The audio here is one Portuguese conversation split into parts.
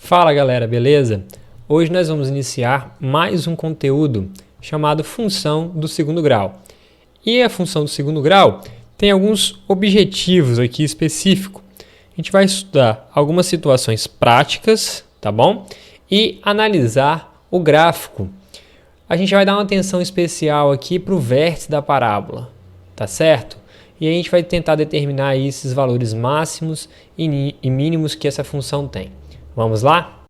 Fala galera, beleza? Hoje nós vamos iniciar mais um conteúdo chamado função do segundo grau. E a função do segundo grau tem alguns objetivos aqui específicos. A gente vai estudar algumas situações práticas, tá bom? E analisar o gráfico. A gente vai dar uma atenção especial aqui para o vértice da parábola, tá certo? E a gente vai tentar determinar aí esses valores máximos e mínimos que essa função tem. Vamos lá?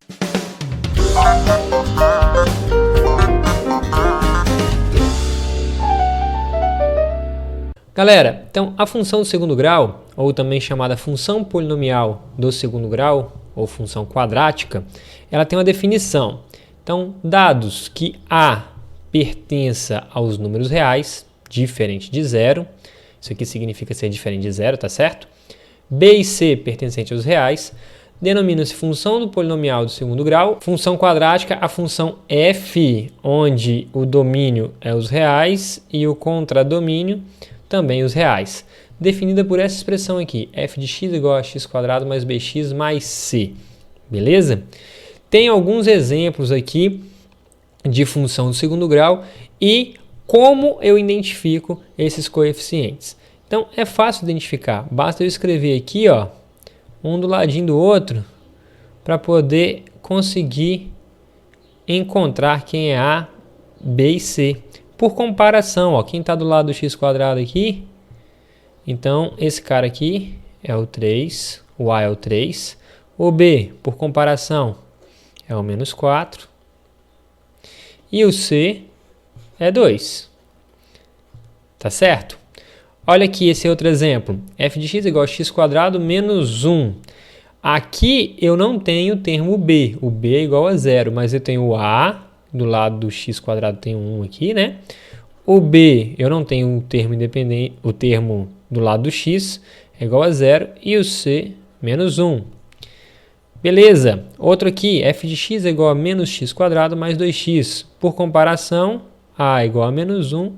Galera, então a função do segundo grau, ou também chamada função polinomial do segundo grau, ou função quadrática, ela tem uma definição. Então, dados que A pertença aos números reais, diferente de zero, isso aqui significa ser diferente de zero, tá certo? B e C pertencente aos reais, denomina-se função do polinomial do segundo grau. Função quadrática, a função f, onde o domínio é os reais e o contradomínio também os reais. Definida por essa expressão aqui, f de x igual a x² mais bx mais c. Beleza? Tem alguns exemplos aqui de função do segundo grau e como eu identifico esses coeficientes. Então, é fácil identificar. Basta eu escrever aqui, ó, um do ladinho do outro, para poder conseguir encontrar quem é A, B e C. Por comparação, ó, quem está do lado do x² aqui, então esse cara aqui é o 3, o A é o 3, o B, por comparação, é o -4, e o C é 2. Tá certo? Olha aqui esse outro exemplo. f de x igual a x² menos 1. Aqui eu não tenho o termo b. O b é igual a 0, mas eu tenho o a, do lado do x² tem 1 aqui, né? O b, eu não tenho o termo independente, o termo do lado do x é igual a 0 e o c menos 1. Beleza. Outro aqui, f de x é igual a menos x² mais 2x. Por comparação, a é igual a menos 1,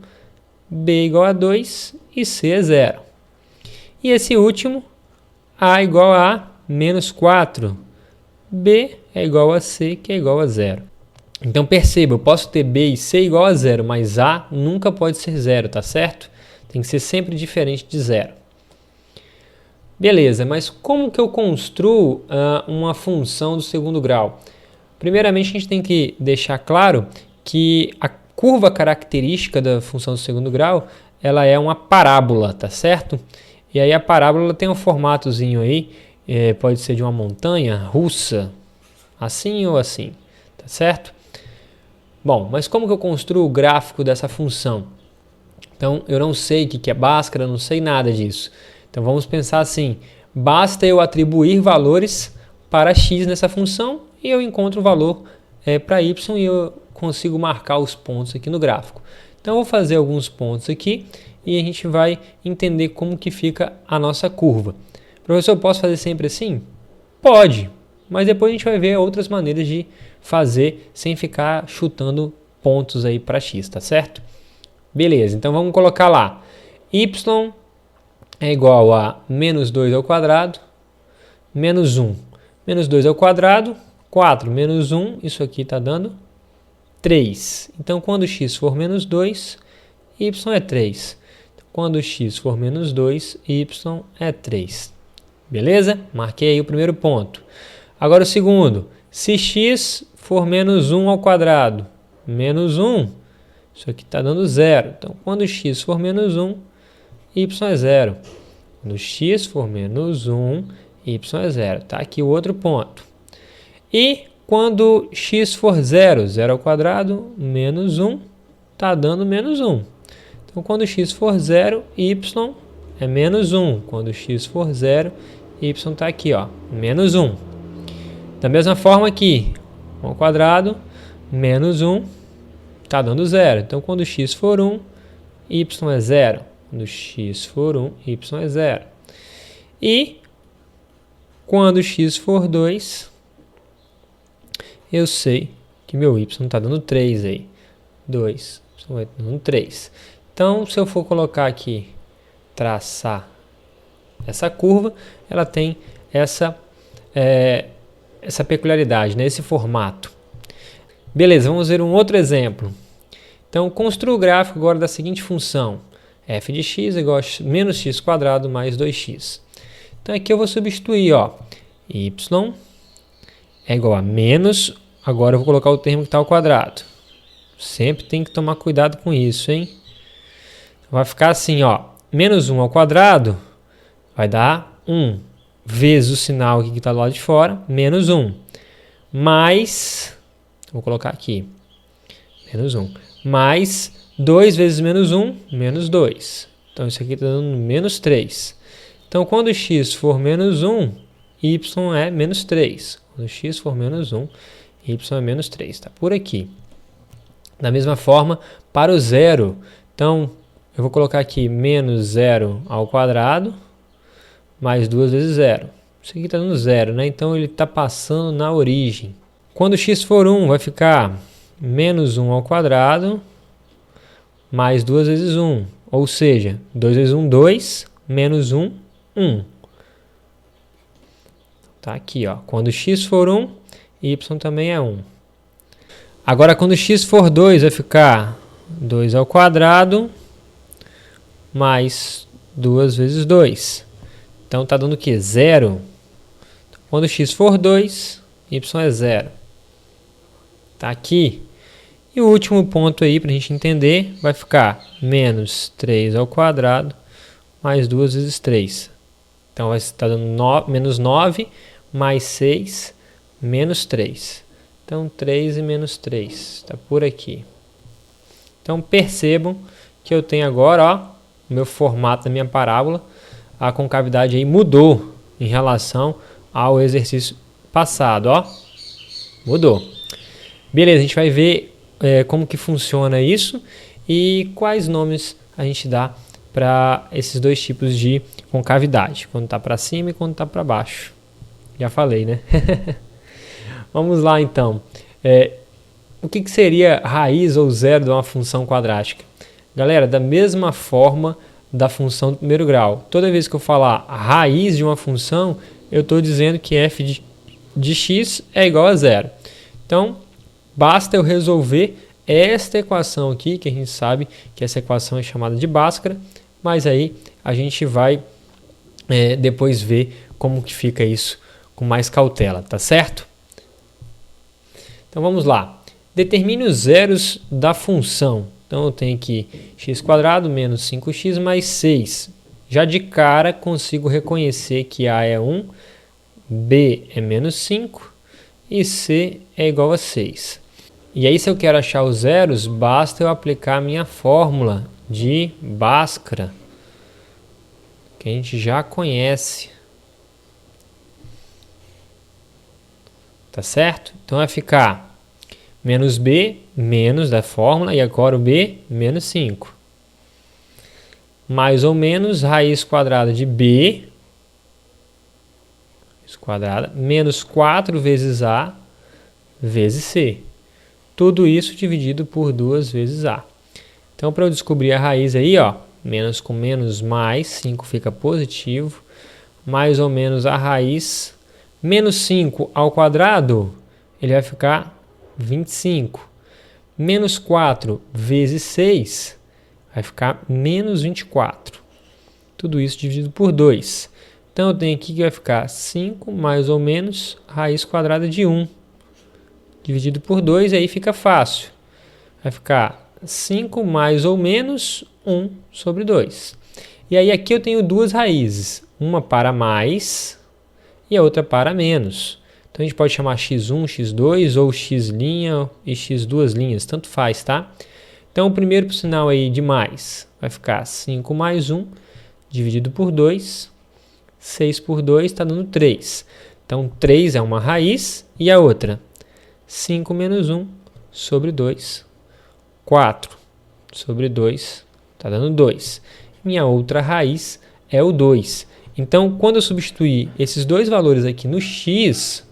b é igual a 2 e c é 0. E esse último, a é igual a menos 4, b é igual a c, que é igual a 0. Então perceba, eu posso ter b e c igual a 0, mas a nunca pode ser 0, tá certo? Tem que ser sempre diferente de 0. Beleza, mas como que eu construo uma função do segundo grau? Primeiramente, a gente tem que deixar claro que a curva característica da função do segundo grau, ela é uma parábola, tá certo? E aí a parábola tem um formatozinho aí, pode ser de uma montanha russa, assim ou assim, tá certo? Bom, mas como que eu construo o gráfico dessa função? Então, eu não sei o que é Bhaskara, não sei nada disso. Então, vamos pensar assim, basta eu atribuir valores para x nessa função e eu encontro o valor para y e eu consigo marcar os pontos aqui no gráfico. Então, eu vou fazer alguns pontos aqui e a gente vai entender como que fica a nossa curva. Professor, eu posso fazer sempre assim? Pode, mas depois a gente vai ver outras maneiras de fazer sem ficar chutando pontos aí para x, tá certo? Beleza, então vamos colocar lá. Y é igual a menos 2 ao quadrado, menos 1. Menos 2 ao quadrado, 4 menos 1, isso aqui está dando 3. Então, quando x for menos 2, y é 3. Quando x for menos 2, y é 3. Beleza? Marquei aí o primeiro ponto. Agora o segundo. Se x for menos 1 ao quadrado, menos 1, isso aqui está dando 0. Então, quando x for menos 1, y é 0. Quando x for menos 1, y é 0. Tá aqui o outro ponto. E quando x for 0, 0 ao quadrado, menos 1, está dando menos 1. Então, quando x for 0, y é menos 1. Quando x for 0, y está aqui, ó, menos 1. Da mesma forma aqui, 1 ao quadrado, menos 1, está dando 0. Então, quando x for 1, y é 0. Quando x for 1, y é 0. E quando x for 2, eu sei que meu y está dando 3 aí. 2, y vai dando 3. Então, se eu for colocar aqui, traçar essa curva, ela tem essa essa peculiaridade, né? Esse formato. Beleza, vamos ver um outro exemplo. Então, construa o gráfico agora da seguinte função. F de x é igual a menos x quadrado mais 2x. Então, aqui eu vou substituir, ó, y é igual a menos, agora eu vou colocar o termo que está ao quadrado. Sempre tem que tomar cuidado com isso, hein? Vai ficar assim, ó, menos 1 ao quadrado vai dar 1 vezes o sinal aqui que está do lado de fora, menos 1, mais, vou colocar aqui, menos 1, mais 2 vezes menos 1, menos 2. Então, isso aqui está dando menos 3. Então, quando x for menos 1, y é menos 3. Quando x for menos 1, y é menos 3. Está por aqui. Da mesma forma, para o zero. Então, eu vou colocar aqui menos 0 ao quadrado, mais 2 vezes 0. Isso aqui está dando 0, né? Então, ele está passando na origem. Quando x for 1, vai ficar menos 1 ao quadrado, mais 2 vezes 1. Ou seja, 2 vezes 1, 2, menos 1, 1. Tá aqui, ó. Quando x for 1, y também é 1. Agora, quando x for 2, vai ficar 2 ao quadrado, mais 2 vezes 2. Então, está dando o quê? 0. Quando x for 2, y é 0. Tá aqui. E o último ponto aí, para a gente entender, vai ficar menos 3 ao quadrado, mais 2 vezes 3. Então, vai estar dando menos 9, mais 6, menos 3. Então, 3 e menos 3. Está por aqui. Então, percebam que eu tenho agora, ó, o meu formato da minha parábola. A concavidade aí mudou em relação ao exercício passado, ó. Mudou. Beleza, a gente vai ver como que funciona isso e quais nomes a gente dá para esses dois tipos de concavidade, quando está para cima e quando está para baixo. Já falei, né? Vamos lá, então. O que seria raiz ou zero de uma função quadrática? Galera, da mesma forma da função do primeiro grau. Toda vez que eu falar a raiz de uma função, eu estou dizendo que f de x é igual a zero. Então, basta eu resolver esta equação aqui, que a gente sabe que essa equação é chamada de Bhaskara, mas aí a gente vai depois ver como que fica isso com mais cautela, tá certo? Então vamos lá. Determine os zeros da função. Então eu tenho aqui x² menos 5x mais 6. Já de cara consigo reconhecer que A é 1, B é menos 5 e C é igual a 6. E aí, se eu quero achar os zeros, basta eu aplicar a minha fórmula de Bhaskara, que a gente já conhece. Tá certo? Então vai ficar menos B, menos da fórmula, e agora o B, menos 5. Mais ou menos raiz quadrada de B, quadrada, menos 4 vezes A, vezes C. Tudo isso dividido por 2 vezes A. Então, para eu descobrir a raiz aí, ó, menos com menos mais, 5 fica positivo, mais ou menos a raiz, menos 5 ao quadrado, ele vai ficar 25. Menos 4 vezes 6 vai ficar menos 24. Tudo isso dividido por 2. Então, eu tenho aqui que vai ficar 5 mais ou menos raiz quadrada de 1. Dividido por 2, aí fica fácil. Vai ficar 5 mais ou menos 1 sobre 2. E aí aqui eu tenho duas raízes. Uma para mais e a outra para menos. Então, a gente pode chamar x1, x2 ou x' e x2', tanto faz, tá? Então, o primeiro pro sinal aí de mais vai ficar 5 mais 1 dividido por 2. 6 por 2 está dando 3. Então, 3 é uma raiz e a outra? 5 menos 1 sobre 2. 4 sobre 2 está dando 2. Minha outra raiz é o 2. Então, quando eu substituir esses dois valores aqui no x,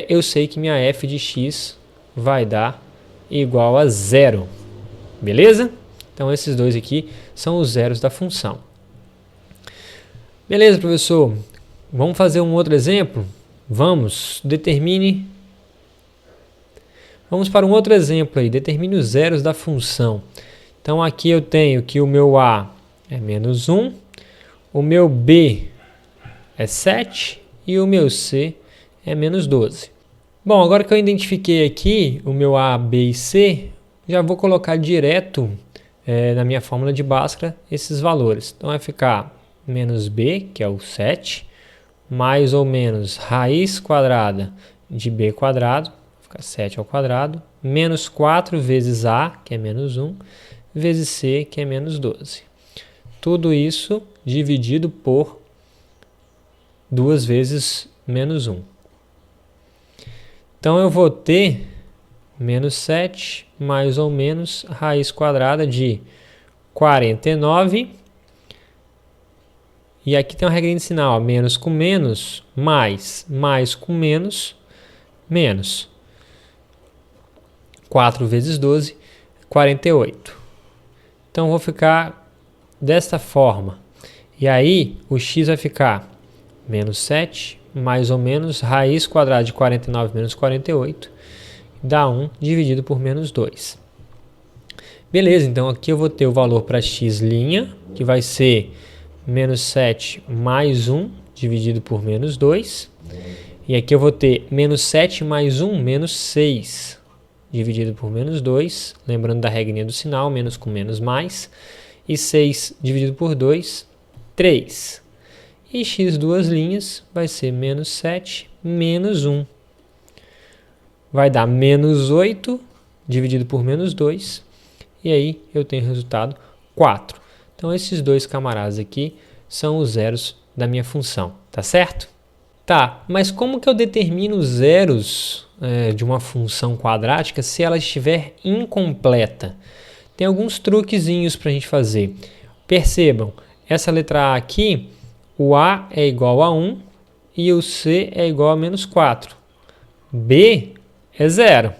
eu sei que minha f de x vai dar igual a 0. Beleza? Então, esses dois aqui são os zeros da função. Beleza, professor? Vamos fazer um outro exemplo? Vamos para um outro exemplo aí, determine os zeros da função. Então aqui eu tenho que o meu A é menos 1, o meu B é 7 e o meu C é menos 12. Bom, agora que eu identifiquei aqui o meu A, B e C, já vou colocar direto na minha fórmula de Bhaskara esses valores. Então vai ficar menos B, que é o 7, mais ou menos raiz quadrada de B quadrado, fica 7 ao quadrado, menos 4 vezes A, que é menos 1, vezes C, que é menos 12. Tudo isso dividido por 2 vezes menos 1. Então eu vou ter menos 7 mais ou menos raiz quadrada de 49. E aqui tem uma regrinha de sinal, menos com menos, mais com menos, menos. 4 vezes 12, 48. Então, vou ficar desta forma. E aí, o x vai ficar menos 7, mais ou menos, raiz quadrada de 49 menos 48, dá 1 dividido por menos 2. Beleza, então aqui eu vou ter o valor para x', que vai ser menos 7 mais 1 dividido por menos 2. E aqui eu vou ter menos 7 mais 1, menos 6 dividido por menos 2. Lembrando da regrinha do sinal, menos com menos mais. E 6 dividido por 2, 3. E x duas linhas vai ser menos 7 menos 1. Vai dar menos 8 dividido por menos 2. E aí eu tenho o resultado 4. Então esses dois camaradas aqui são os zeros da minha função, tá certo? Tá, mas como que eu determino os zeros de uma função quadrática se ela estiver incompleta? Tem alguns truquezinhos para a gente fazer. Percebam, essa letra A aqui, o A é igual a 1 e o C é igual a menos 4. B é 0.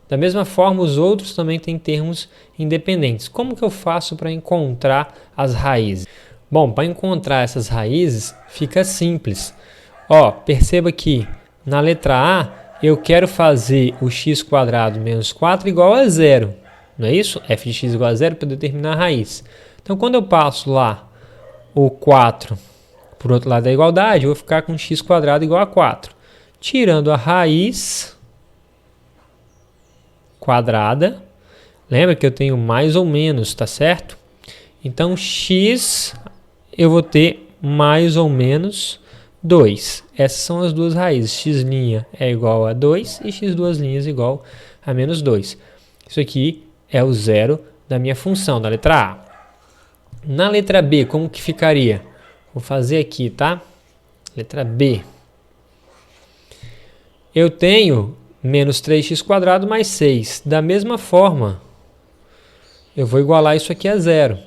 Da mesma forma, os outros também têm termos independentes. Como que eu faço para encontrar as raízes? Bom, para encontrar essas raízes, fica simples. Ó, perceba que na letra A, eu quero fazer o x² menos 4 igual a 0. Não é isso? f de x igual a 0 para determinar a raiz. Então, quando eu passo lá o 4 por outro lado da igualdade, eu vou ficar com x² igual a 4. Tirando a raiz quadrada, lembra que eu tenho mais ou menos, tá certo? Então, x eu vou ter mais ou menos 2. Essas são as duas raízes. X' é igual a 2 e x duas linhas igual a menos 2. Isso aqui é o zero da minha função, da letra A. Na letra B, como que ficaria? Vou fazer aqui, tá? Letra B. Eu tenho menos 3x² mais 6. Da mesma forma, eu vou igualar isso aqui a 0.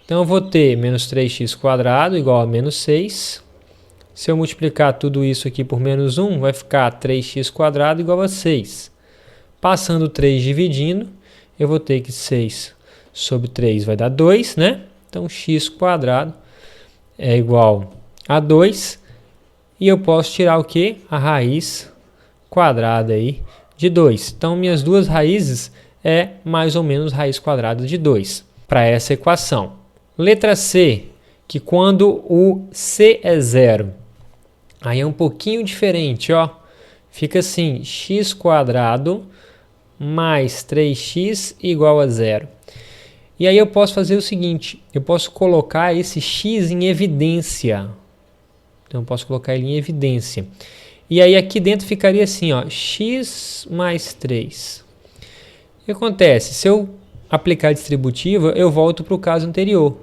Então, eu vou ter menos 3x² igual a menos 6. Se eu multiplicar tudo isso aqui por menos 1, vai ficar 3x² igual a 6. Passando 3 dividindo, eu vou ter que 6 sobre 3 vai dar 2, né? Então, x² é igual a 2. E eu posso tirar o quê? A raiz quadrada aí de 2. Então, minhas duas raízes é mais ou menos raiz quadrada de 2 para essa equação. Letra C, que quando o C é 0, aí é um pouquinho diferente, ó. Fica assim, x² mais 3x igual a 0. E aí eu posso fazer o seguinte, eu posso colocar esse x em evidência. Então, eu posso colocar ele em evidência. E aí aqui dentro ficaria assim, ó, x mais 3. O que acontece? Se eu aplicar a distributiva, eu volto para o caso anterior.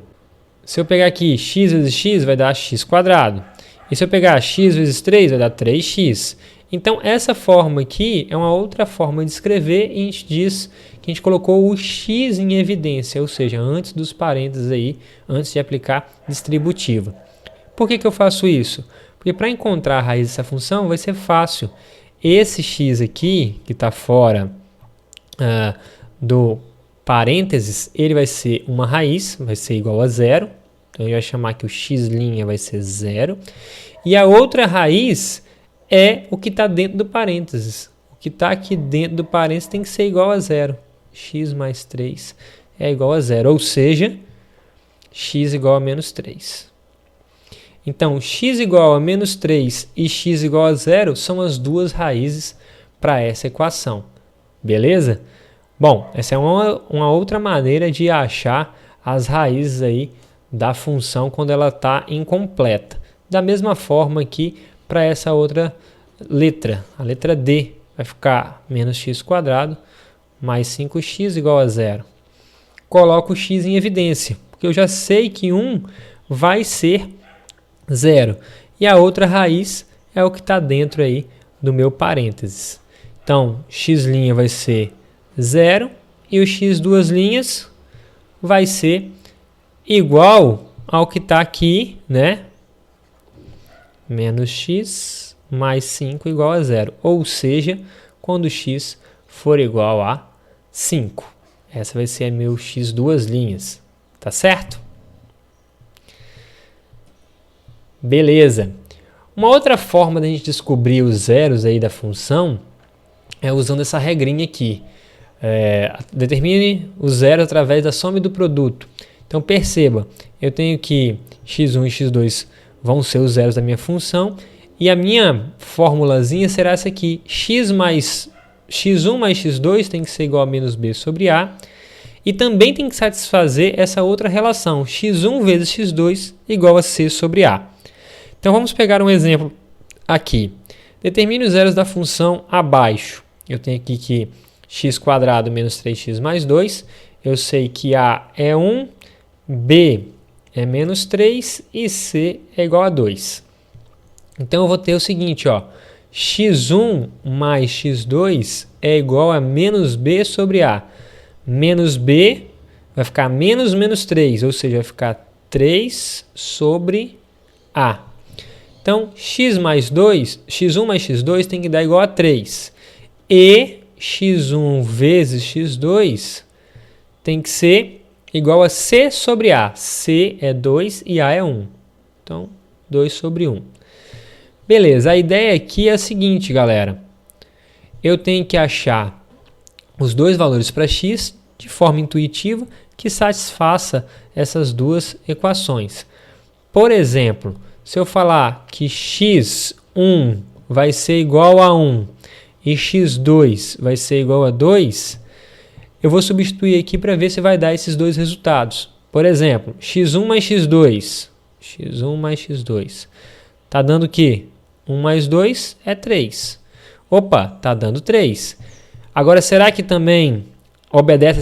Se eu pegar aqui x vezes x, vai dar x². E se eu pegar x vezes 3, vai dar 3x. Então, essa forma aqui é uma outra forma de escrever e a gente diz que a gente colocou o x em evidência, ou seja, antes dos parênteses aí, antes de aplicar distributiva. Por que eu faço isso? Porque para encontrar a raiz dessa função vai ser fácil. Esse x aqui, que está fora do parênteses, ele vai ser uma raiz, vai ser igual a 0. Então, eu ia chamar que o x' vai ser 0. E a outra raiz é o que está dentro do parênteses. O que está aqui dentro do parênteses tem que ser igual a zero. X mais 3 é igual a zero, ou seja, x igual a menos 3. Então, x igual a menos 3 e x igual a zero são as duas raízes para essa equação. Beleza? Bom, essa é uma outra maneira de achar as raízes aí da função quando ela está incompleta. Da mesma forma aqui para essa outra letra, a letra D, vai ficar menos x quadrado mais 5x igual a zero. Coloco o x em evidência, porque eu já sei que 1 vai ser zero. E a outra raiz é o que está dentro aí do meu parênteses. Então, x' vai ser 0 e o x duas linhas vai ser igual ao que está aqui, né? Menos x mais 5 igual a zero. Ou seja, quando x for igual a 5. Essa vai ser meu x duas linhas. Tá certo? Beleza. Uma outra forma da gente descobrir os zeros aí da função é usando essa regrinha aqui. Determine os zeros através da soma e do produto. Então perceba, eu tenho que x1 e x2 vão ser os zeros da minha função e a minha formulazinha será essa aqui. x1 mais x2 tem que ser igual a menos b sobre a. E também tem que satisfazer essa outra relação, x1 vezes x2 igual a c sobre a. Então vamos pegar um exemplo aqui. Determine os zeros da função abaixo. Eu tenho aqui que x² menos 3x mais 2. Eu sei que a é 1, b é menos 3 e c é igual a 2. Então eu vou ter o seguinte, ó, x1 mais x2 é igual a menos b sobre a. Menos b vai ficar menos 3, ou seja, vai ficar 3 sobre a. Então, x1 mais x2 tem que dar igual a 3. E x1 vezes x2 tem que ser igual a c sobre a. C é 2 e a é 1. Então, 2 sobre 1. Beleza, a ideia aqui é a seguinte, galera. Eu tenho que achar os dois valores para x de forma intuitiva que satisfaça essas duas equações. Por exemplo, se eu falar que x1 vai ser igual a 1 e x2 vai ser igual a 2, eu vou substituir aqui para ver se vai dar esses dois resultados. Por exemplo, x1 mais x2. x1 mais x2. Está dando o quê? 1 mais 2 é 3. Opa, está dando 3. Agora, será que também obedece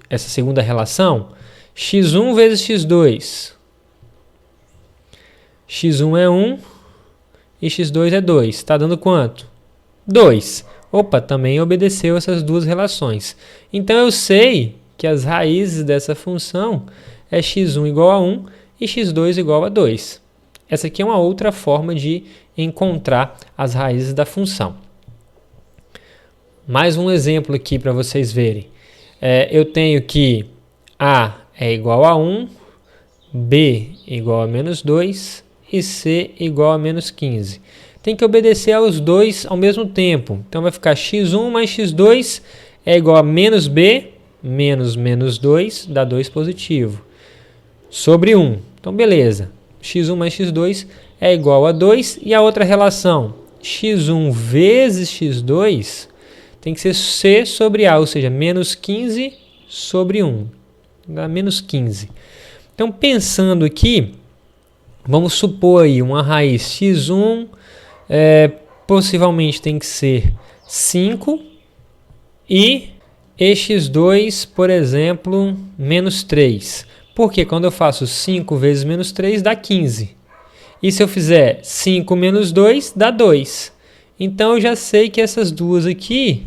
essa segunda relação? x1 vezes x2. x1 é 1 e x2 é 2. Está dando quanto? 2. Opa, também obedeceu essas duas relações. Então, eu sei que as raízes dessa função é x1 igual a 1 e x2 igual a 2. Essa aqui é uma outra forma de encontrar as raízes da função. Mais um exemplo aqui para vocês verem. Eu tenho que a é igual a 1, b igual a menos 2 e c igual a menos 15. Tem que obedecer aos dois ao mesmo tempo. Então vai ficar x1 mais x2 é igual a menos b menos menos 2, dá 2 positivo, sobre 1. Então beleza, x1 mais x2 é igual a 2. E a outra relação, x1 vezes x2, tem que ser c sobre a, ou seja, menos 15 sobre 1. Dá menos 15. Então, pensando aqui, vamos supor aí uma raiz x1, possivelmente tem que ser 5, e x2, por exemplo, menos 3. Porque quando eu faço 5 vezes menos 3, dá 15. E se eu fizer 5 menos 2, dá 2. Então, eu já sei que essas duas aqui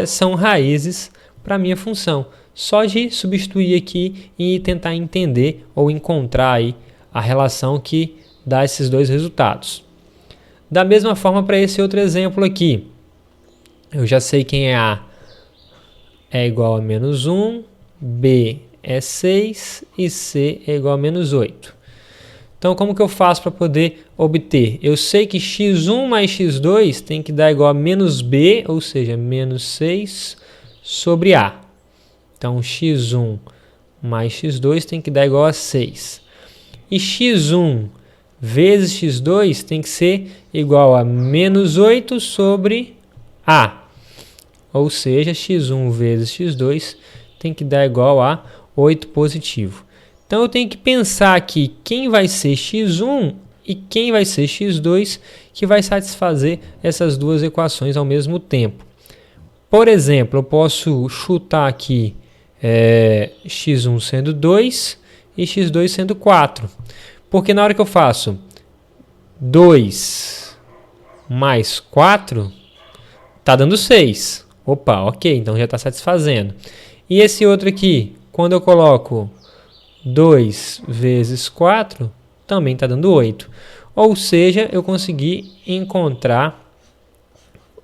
são raízes para a minha função. Só de substituir aqui e tentar entender ou encontrar aí a relação que dá esses dois resultados. Da mesma forma para esse outro exemplo aqui. Eu já sei quem é A é igual a menos 1, B é 6 e C é igual a menos 8. Então, como que eu faço para poder obter? Eu sei que x1 mais x2 tem que dar igual a menos b, ou seja, menos 6 sobre a. Então, x1 mais x2 tem que dar igual a 6. E x1 vezes x2 tem que ser igual a menos 8 sobre a. Ou seja, x1 vezes x2 tem que dar igual a 8 positivo. Então, eu tenho que pensar aqui quem vai ser x1 e quem vai ser x2 que vai satisfazer essas duas equações ao mesmo tempo. Por exemplo, eu posso chutar aqui x1 sendo 2 e x2 sendo 4. Porque na hora que eu faço 2 mais 4, está dando 6. Opa, ok, então já está satisfazendo. E esse outro aqui, quando eu coloco 2 vezes 4, também está dando 8. Ou seja, eu consegui encontrar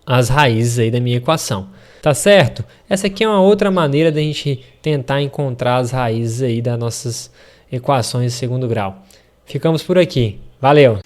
as raízes aí da minha equação. Tá certo? Essa aqui é uma outra maneira da gente tentar encontrar as raízes aí das nossas equações de segundo grau. Ficamos por aqui. Valeu!